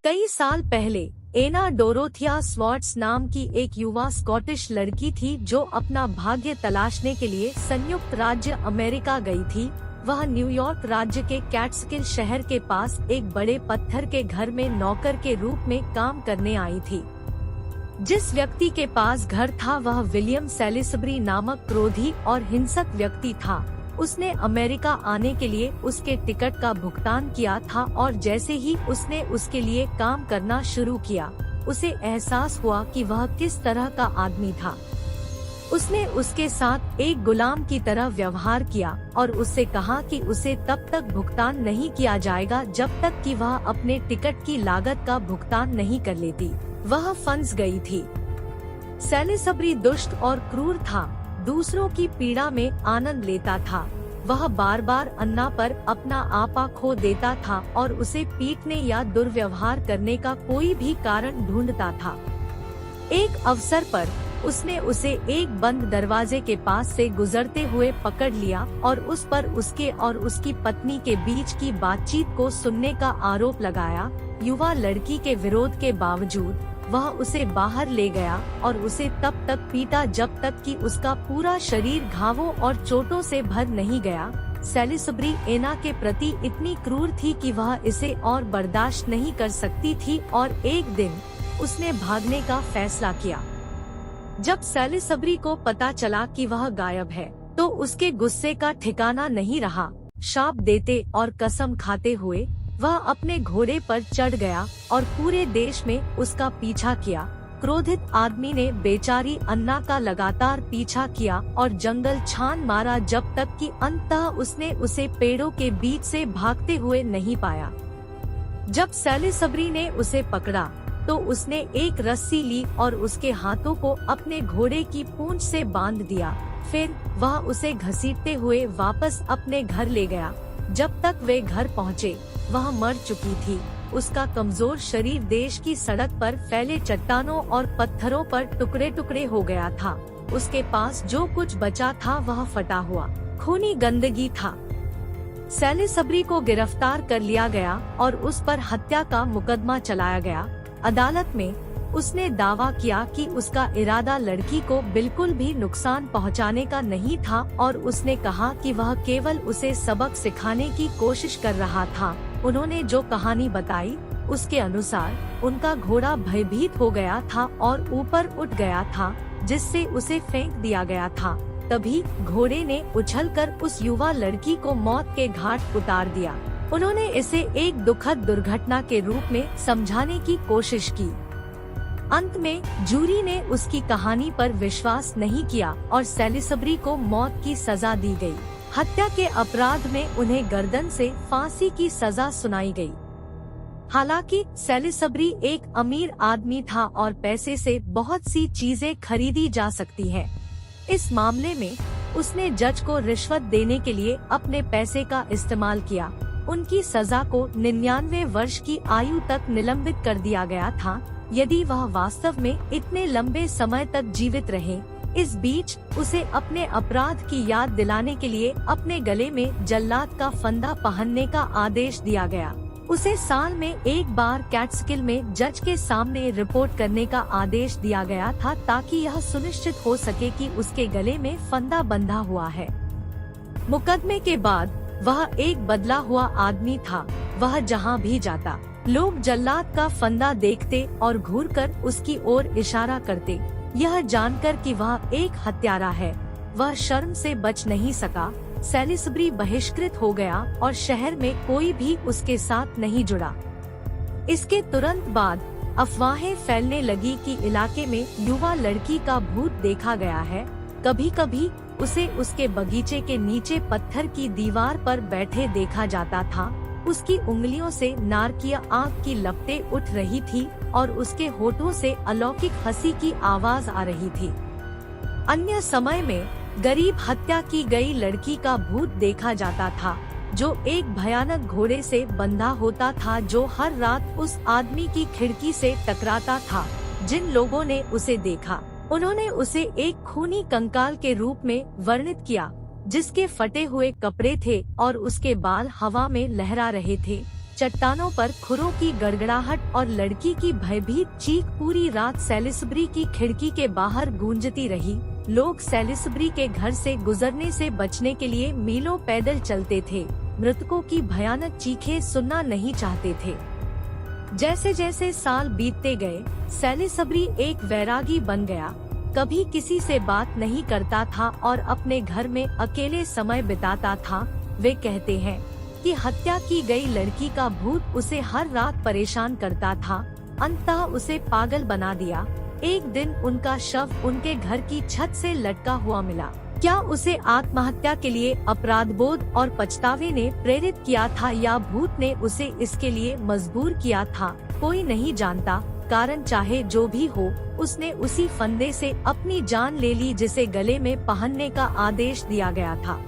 कई साल पहले एना डोरोथिया स्वाट्स नाम की एक युवा स्कॉटिश लड़की थी जो अपना भाग्य तलाशने के लिए संयुक्त राज्य अमेरिका गई थी। वह न्यूयॉर्क राज्य के कैट्सकिल शहर के पास एक बड़े पत्थर के घर में नौकर के रूप में काम करने आई थी। जिस व्यक्ति के पास घर था वह विलियम सेलिसबरी नामक क्रोधी और हिंसक व्यक्ति था। उसने अमेरिका आने के लिए उसके टिकट का भुगतान किया था और जैसे ही उसने उसके लिए काम करना शुरू किया, उसे एहसास हुआ कि वह किस तरह का आदमी था। उसने उसके साथ एक गुलाम की तरह व्यवहार किया और उससे कहा कि उसे तब तक भुगतान नहीं किया जाएगा जब तक कि वह अपने टिकट की लागत का भुगतान नहीं कर लेती। वह फंस गई थी। सेलिसबरी दुष्ट और क्रूर था, दूसरों की पीड़ा में आनंद लेता था। वह बार बार अन्ना पर अपना आपा खो देता था और उसे पीटने या दुर्व्यवहार करने का कोई भी कारण ढूंढता था। एक अवसर पर उसने उसे एक बंद दरवाजे के पास से गुजरते हुए पकड़ लिया और उस पर उसके और उसकी पत्नी के बीच की बातचीत को सुनने का आरोप लगाया। युवा लड़की के विरोध के बावजूद वह उसे बाहर ले गया और उसे तब तक पीटा जब तक कि उसका पूरा शरीर घावों और चोटों से भर नहीं गया। सेलिसबरी एना के प्रति इतनी क्रूर थी कि वह इसे और बर्दाश्त नहीं कर सकती थी और एक दिन उसने भागने का फैसला किया। जब सेलिसबरी को पता चला कि वह गायब है, तो उसके गुस्से का ठिकाना नहीं रहा। शाप देते और कसम खाते हुए वह अपने घोड़े पर चढ़ गया और पूरे देश में उसका पीछा किया। क्रोधित आदमी ने बेचारी अन्ना का लगातार पीछा किया और जंगल छान मारा जब तक कि अंततः उसने उसे पेड़ों के बीच से भागते हुए नहीं पाया। जब सेलिसबरी ने उसे पकड़ा तो उसने एक रस्सी ली और उसके हाथों को अपने घोड़े की पूंछ से बांध दिया। फिर वह उसे घसीटते हुए वापस अपने घर ले गया। जब तक वे घर पहुँचे वह मर चुकी थी। उसका कमजोर शरीर देश की सड़क पर फैले चट्टानों और पत्थरों पर टुकड़े टुकड़े हो गया था। उसके पास जो कुछ बचा था वह फटा हुआ खूनी गंदगी था। सेलिसबरी को गिरफ्तार कर लिया गया और उस पर हत्या का मुकदमा चलाया गया। अदालत में उसने दावा किया कि उसका इरादा लड़की को बिल्कुल भी नुकसान पहुंचाने का नहीं था और उसने कहा कि वह केवल उसे सबक सिखाने की कोशिश कर रहा था। उन्होंने जो कहानी बताई उसके अनुसार उनका घोड़ा भयभीत हो गया था और ऊपर उठ गया था, जिससे उसे फेंक दिया गया था। तभी घोड़े ने उछलकर उस युवा लड़की को मौत के घाट उतार दिया। उन्होंने इसे एक दुखद दुर्घटना के रूप में समझाने की कोशिश की। अंत में जूरी ने उसकी कहानी पर विश्वास नहीं किया और सेलिसबरी को मौत की सजा दी गई। हत्या के अपराध में उन्हें गर्दन से फांसी की सजा सुनाई गई। हालांकि सेलिसबरी एक अमीर आदमी था और पैसे से बहुत सी चीजें खरीदी जा सकती हैं। इस मामले में उसने जज को रिश्वत देने के लिए अपने पैसे का इस्तेमाल किया। उनकी सजा को 99 वर्ष की आयु तक निलंबित कर दिया गया था। यदि वह वास्तव में इतने लंबे समय तक जीवित रहे, इस बीच उसे अपने अपराध की याद दिलाने के लिए अपने गले में जल्लाद का फंदा पहनने का आदेश दिया गया। उसे साल में एक बार कैट्सकिल में जज के सामने रिपोर्ट करने का आदेश दिया गया था ताकि यह सुनिश्चित हो सके कि उसके गले में फंदा बंधा हुआ है। मुकदमे के बाद वह एक बदला हुआ आदमी था। वह जहाँ भी जाता लोग जल्लाद का फंदा देखते और घूरकर उसकी ओर इशारा करते, यह जानकर कि वह एक हत्यारा है। वह शर्म से बच नहीं सका। सेलिसबरी बहिष्कृत हो गया और शहर में कोई भी उसके साथ नहीं जुड़ा। इसके तुरंत बाद अफवाहें फैलने लगी कि इलाके में युवा लड़की का भूत देखा गया है। कभी कभी उसे उसके बगीचे के नीचे पत्थर की दीवार पर बैठे देखा जाता था। उसकी उंगलियों से नारकीय आग की लपटें उठ रही थी और उसके होठों से अलौकिक हंसी की आवाज आ रही थी। अन्य समय में गरीब हत्या की गई लड़की का भूत देखा जाता था, जो एक भयानक घोड़े से बंधा होता था जो हर रात उस आदमी की खिड़की से टकराता था। जिन लोगों ने उसे देखा उन्होंने उसे एक खूनी कंकाल के रूप में वर्णित किया, जिसके फटे हुए कपड़े थे और उसके बाल हवा में लहरा रहे थे। चट्टानों पर खुरों की गड़गड़ाहट और लड़की की भयभीत चीख पूरी रात सैलिसबरी की खिड़की के बाहर गूंजती रही। लोग सैलिसबरी के घर से गुजरने से बचने के लिए मीलों पैदल चलते थे, मृतकों की भयानक चीखें सुनना नहीं चाहते थे। जैसे जैसे साल बीतते गए, सैलिसबरी एक वैरागी बन गया। कभी किसी से बात नहीं करता था और अपने घर में अकेले समय बिताता था। वे कहते हैं कि हत्या की गई लड़की का भूत उसे हर रात परेशान करता था, अंततः उसे पागल बना दिया। एक दिन उनका शव उनके घर की छत से लटका हुआ मिला। क्या उसे आत्महत्या के लिए अपराधबोध और पछतावे ने प्रेरित किया था या भूत ने उसे इसके लिए मजबूर किया था, कोई नहीं जानता। कारण चाहे जो भी हो, उसने उसी फंदे से अपनी जान ले ली जिसे गले में पहनने का आदेश दिया गया था।